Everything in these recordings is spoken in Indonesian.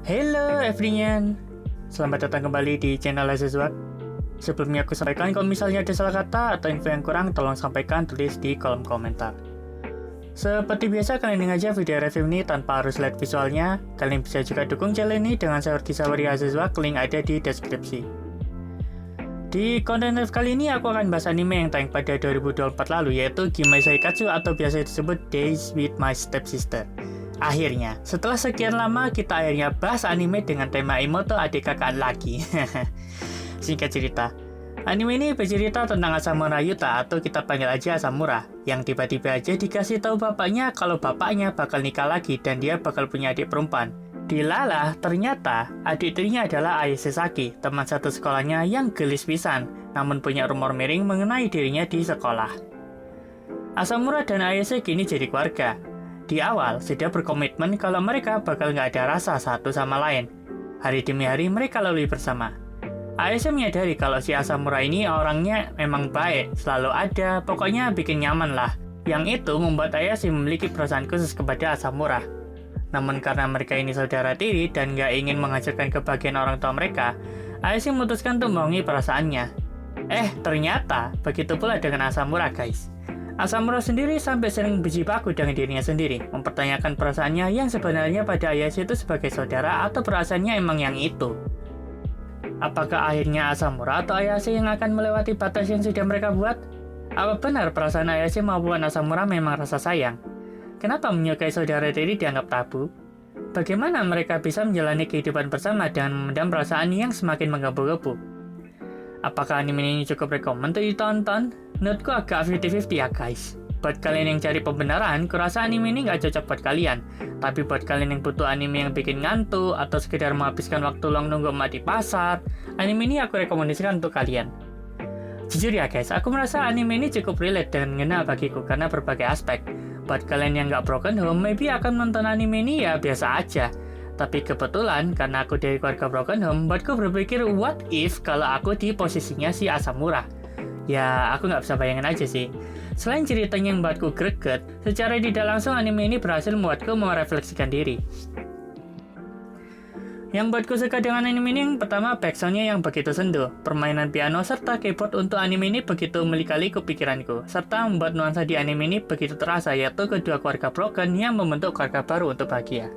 Hello everyone, selamat datang kembali di channel Azizwak. Sebelumnya aku sampaikan kalau misalnya ada salah kata atau info yang kurang, tolong sampaikan tulis di kolom komentar. Seperti biasa, kalian aja video review ini tanpa harus lihat visualnya. Kalian bisa juga dukung channel ini dengan seperti Sawari Azizwak, link ada di deskripsi. Di konten review kali ini aku akan bahas anime yang tayang pada 2024 lalu, yaitu Gimme Saikatsu atau biasa disebut Days with My Stepsister. Akhirnya, setelah sekian lama kita akhirnya bahas anime dengan tema Imoto adik kakak lagi. Singkat cerita, anime ini bercerita tentang Asamura Yuta atau kita panggil aja Asamura, yang tiba-tiba aja dikasih tahu bapaknya kalau bapaknya bakal nikah lagi dan dia bakal punya adik perempuan. Dilalah, ternyata adik tirinya adalah Ayase Saki, teman satu sekolahnya yang gelis pisan, namun punya rumor miring mengenai dirinya di sekolah. Asamura dan Ayase kini jadi keluarga. Di awal, sudah berkomitmen kalau mereka bakal nggak ada rasa satu sama lain. Hari demi hari mereka lalui bersama. Ayase menyadari kalau si Asamura ini orangnya memang baik, selalu ada, pokoknya bikin nyaman lah. Yang itu membuat Ayase memiliki perasaan khusus kepada Asamura. Namun karena mereka ini saudara tiri dan nggak ingin menghancurkan kebahagiaan orang tua mereka, Ayase memutuskan untuk membohongi perasaannya. Ternyata begitu pula dengan Asamura, guys. Asamura sendiri sampai sering berjibaku dengan dirinya sendiri, mempertanyakan perasaannya yang sebenarnya pada Ayase itu sebagai saudara atau perasaannya emang yang itu. Apakah akhirnya Asamura atau Ayase yang akan melewati batas yang sudah mereka buat? Apa benar perasaan Ayase maupun Asamura memang rasa sayang? Kenapa menyukai saudara tiri dianggap tabu? Bagaimana mereka bisa menjalani kehidupan bersama dengan memendam perasaan yang semakin menggebu-gebu? Apakah anime ini cukup rekomen untuk ditonton? Menurutku agak 50-50 ya guys. Buat kalian yang cari pembenaran, kurasa anime ini nggak cocok buat kalian. Tapi buat kalian yang butuh anime yang bikin ngantuk, atau sekedar menghabiskan waktu luang nunggu emak di pasar, anime ini aku rekomendasikan untuk kalian. Jujur ya guys, aku merasa anime ini cukup relate dan ngena bagiku karena berbagai aspek. Buat kalian yang nggak broken home, maybe akan menonton anime ini ya biasa aja. Tapi kebetulan, karena aku dari keluarga broken home, buatku berpikir what if kalau aku di posisinya si Asamura. Ya, aku nggak bisa bayangin aja sih. Selain ceritanya yang buatku greget, secara tidak langsung anime ini berhasil membuatku merefleksikan diri. Yang buatku suka dengan anime ini yang pertama backsoundnya yang begitu sendu, permainan piano serta keyboard untuk anime ini begitu melikaliku pikiranku, serta membuat nuansa di anime ini begitu terasa, yaitu kedua keluarga broken yang membentuk keluarga baru untuk bahagia.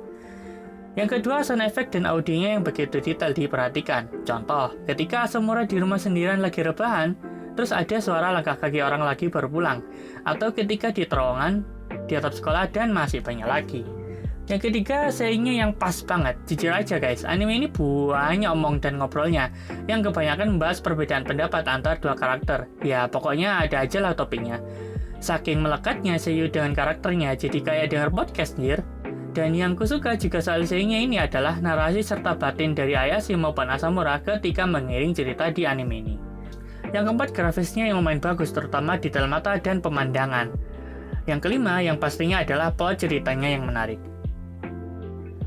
Yang kedua, sound effect dan audionya yang begitu detail diperhatikan. Contoh, ketika Asamura di rumah sendirian lagi rebahan, terus ada suara langkah kaki orang lagi baru pulang, atau ketika di terowongan, di atap sekolah, dan masih banyak lagi. Yang ketiga, sayangnya yang pas banget. Jujur aja guys, anime ini banyak omong dan ngobrolnya, yang kebanyakan membahas perbedaan pendapat antar dua karakter. Ya, pokoknya ada aja lah topiknya. Saking melekatnya Seiyu dengan karakternya, jadi kayak denger podcast anjir. Dan yang kusuka juga soal sayangnya ini adalah narasi serta batin dari Ayase maupun Asamura ketika mengiring cerita di anime ini. Yang keempat, grafisnya yang lumayan bagus, terutama detail mata dan pemandangan. Yang kelima, yang pastinya adalah plot ceritanya yang menarik.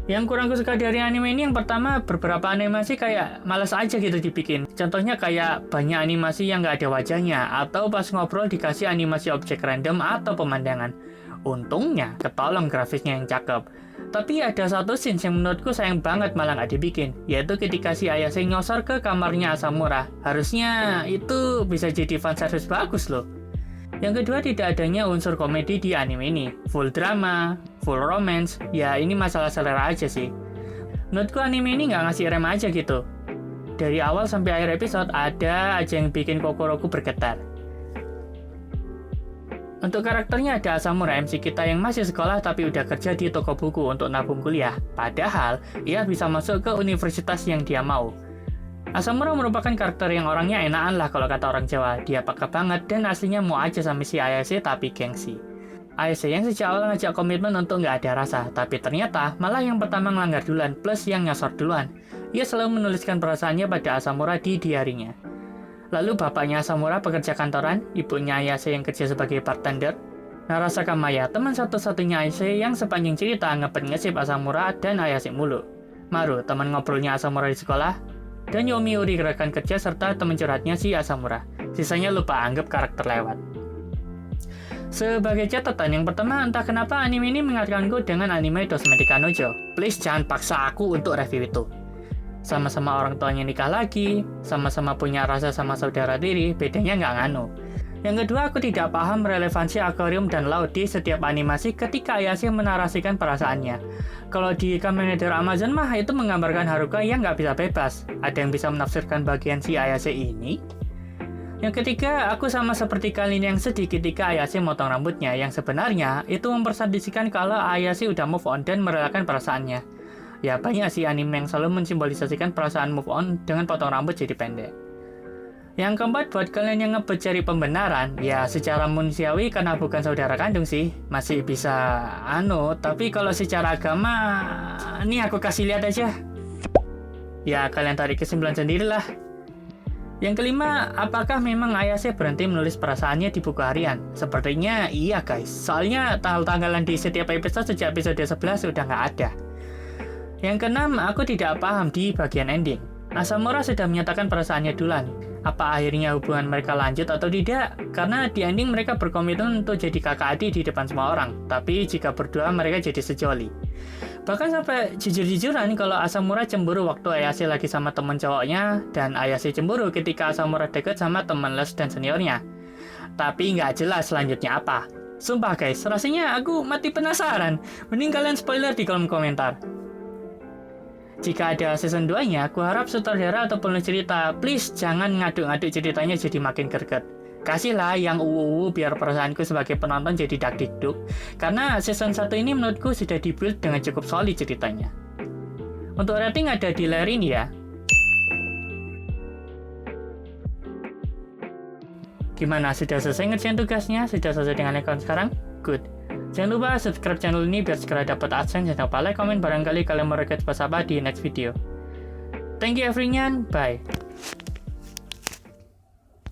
Yang kurang suka dari anime ini yang pertama, beberapa animasi kayak malas aja gitu dibikin. Contohnya kayak banyak animasi yang nggak ada wajahnya, atau pas ngobrol dikasih animasi objek random atau pemandangan. Untungnya, ketolong grafisnya yang cakep. Tapi ada satu scene yang menurutku sayang banget malah nggak dibikin, yaitu ketika si Ayase nyosor ke kamarnya Asamura. Harusnya itu bisa jadi fanservice bagus loh. Yang kedua, tidak adanya unsur komedi di anime ini. Full drama, full romance, ya ini masalah selera aja sih. Menurutku anime ini nggak ngasih rem aja gitu. Dari awal sampai akhir episode ada aja yang bikin kokoroku bergetar. Untuk karakternya ada Asamura, MC kita yang masih sekolah tapi udah kerja di toko buku untuk nabung kuliah. Padahal, ia bisa masuk ke universitas yang dia mau. Asamura merupakan karakter yang orangnya enakan lah kalau kata orang Jawa. Dia peka banget dan aslinya mau aja sama si Ayase tapi gengsi. Ayase yang sejak awal ngajak komitmen untuk nggak ada rasa, tapi ternyata malah yang pertama ngelanggar duluan plus yang nyosor duluan. Ia selalu menuliskan perasaannya pada Asamura di diarinya. Lalu bapaknya Asamura pekerja kantoran, ibunya Ayase yang kerja sebagai bartender. Narasaka Maya, teman satu-satunya Ayase yang sepanjang cerita ngepet-ngesip Asamura dan Ayase mulu. Maru, teman ngobrolnya Asamura di sekolah. Dan Yomiuri, rekan kerja serta teman curhatnya si Asamura. Sisanya lupa anggap karakter lewat. Sebagai catatan, yang pertama, entah kenapa anime ini mengingatkanku dengan anime Dosmetika Nojo. Please jangan paksa aku untuk review itu. Sama-sama orang tuanya nikah lagi, sama-sama punya rasa sama saudara tiri, bedanya nggak nganu. Yang kedua, aku tidak paham relevansi akuarium dan laut di setiap animasi ketika Ayase menarasikan perasaannya. Kalau di Kamen Rider Amazon mah itu menggambarkan Haruka yang nggak bisa bebas. Ada yang bisa menafsirkan bagian si Ayase ini? Yang ketiga, aku sama seperti kalian yang sedih ketika Ayase motong rambutnya, yang sebenarnya itu mempersandisikan kalau Ayase udah move on dan merelakan perasaannya. Ya banyak sih anime yang selalu mensimbolisasikan perasaan move on dengan potong rambut jadi pendek. Yang keempat, buat kalian yang ngebet cari pembenaran, ya secara manusiawi karena bukan saudara kandung sih, masih bisa tapi kalau secara agama, ini aku kasih lihat aja. Ya kalian tarik kesimpulan sendirilah. Yang kelima, apakah memang Ayase berhenti menulis perasaannya di buku harian? Sepertinya iya guys, soalnya tanggal-tanggalan di setiap episode sejak episode 11 sudah nggak ada. Yang keenam, aku tidak paham di bagian ending. Asamura sudah menyatakan perasaannya duluan. Apa akhirnya hubungan mereka lanjut atau tidak? Karena di ending mereka berkomitmen untuk jadi kakak adik di depan semua orang. Tapi jika berdua mereka jadi sejoli. Bahkan sampai jujur-jujuran kalau Asamura cemburu waktu Ayase lagi sama temen cowoknya, dan Ayase cemburu ketika Asamura deket sama temen les dan seniornya. Tapi nggak jelas selanjutnya apa. Sumpah guys, rasanya aku mati penasaran. Mending kalian spoiler di kolom komentar. Jika ada season 2-nya, aku harap sutradara atau penulis cerita, please jangan ngaduk-ngaduk ceritanya jadi makin greget. Kasihlah yang uwu biar perasaanku sebagai penonton jadi dakdikduk. Karena season 1 ini menurutku sudah dibuild dengan cukup solid ceritanya. Untuk rating ada di layar ini ya. Gimana, sudah selesai ngerjain tugasnya? Sudah selesai dengan account sekarang? Good. Jangan lupa subscribe channel ini biar segera dapat AdSense. Jangan lupa like, komen, barangkali kalian mau request apa di next video. Thank you everyone, bye.